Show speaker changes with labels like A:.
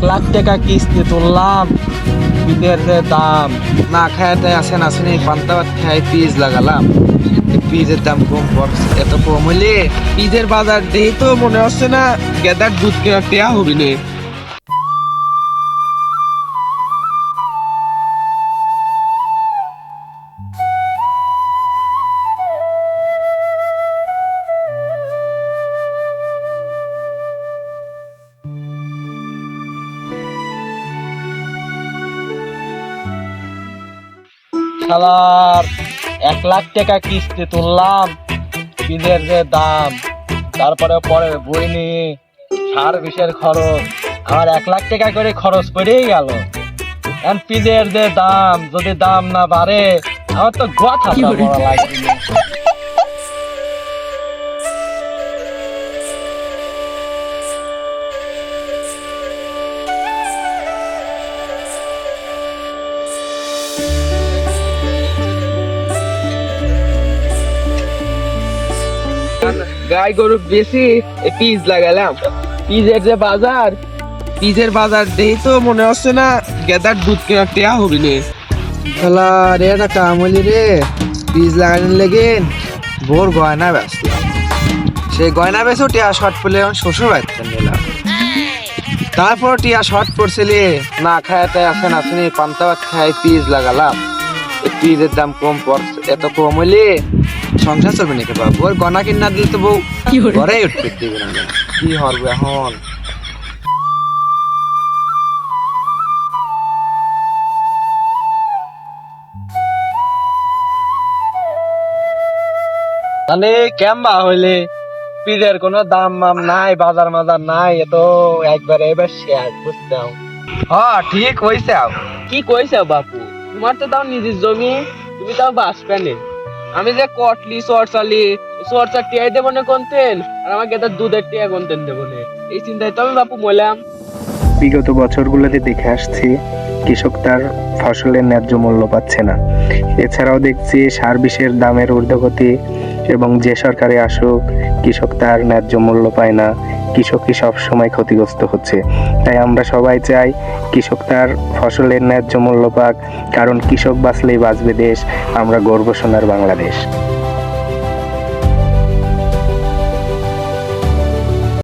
A: 1,00,000 টাকা কিস্তি তুললাম, পিঠের যে দাম না খাইতে আসেন আসেনি পান্তা ভাত খাই পিস লাগালাম, পিজের দাম কম পড়ছে। এত কম হইলে পিজের বাজার দেই তো মনে হচ্ছে না গেদার দুধ কেনা টেয়া হবি নে। শালার 1,00,000 টাকা কিস্তি তুললাম, পিজের যে দাম, তারপরে পরে বই নিয়ে সার বিষের খরচ, আমার 1,00,000 টাকা করে খরচ করেই গেল। এখন পিজের যে দাম, যদি দাম না বাড়ে আমার তো গোথা পড়া লাগবে। গাই গরু বেশি পিস লাগালাম, পিজের যে বাজার, পিজের বাজার দেই তো মনে হচ্ছে না গেদার দুধ কেনা টেয়া হবি নে। শালা রে একটা কাম হইলি রে, পিস লাগানোর লেগে ভোর গয়না বেচলাম, সেই গয়না বেচেও টিয়া শর্ট পড়লে এখন শ্বশুর বাড়িতে নিলাম। তারপর টিয়া শর্ট পড়ছিলে, না খাইতে আসেন আসেনি পান্তা ভাত খাই পিস লাগালাম, পিজের দাম কম পড়ছে। এত কম হইলে সংসার চলবে নাকি বাবু? ওর গয়না কিনা দিলে তো বউ ঘরে উঠতে দিবে না, কি হরবে এখন? তাহলে কেমবা হইলে পিজের কোনো দাম মাম নাই, বাজার মাজার নাই, এ তো একবারে এবার শেয়ার বুঝতে হবে। হ্যাঁ ঠিক হইছে।
B: কি কইছে বাপু, তোমার তো তাও নিজের জমি, তুমি তাও বাস প্যানে, আমি যে কটলি চরচালি চরচার টিয়াই দেবো না কোনতেন, আর আমাকে তার দুধের টিয়া কোনতেন দেবো না, এই চিন্তায় তো আমি বাপু মলাম।
C: বিগত বছরগুলোতে দেখে আসছি কৃষক তার ফসলের ন্যায্য মূল্য পাচ্ছে না। এছাড়াও দেখছি সার বিষের দামের ঊর্ধ্বগতি, এবং যে সরকারে আসুক কৃষক তার ন্যায্য মূল্য পায় না, কৃষকই সবসময় ক্ষতিগ্রস্ত হচ্ছে। তাই আমরা সবাই চাই কৃষক তার ফসলের ন্যায্য মূল্য পাক, কারণ কৃষক বাঁচলেই বাঁচবে দেশ, আমরা গর্ব সোনার বাংলাদেশ।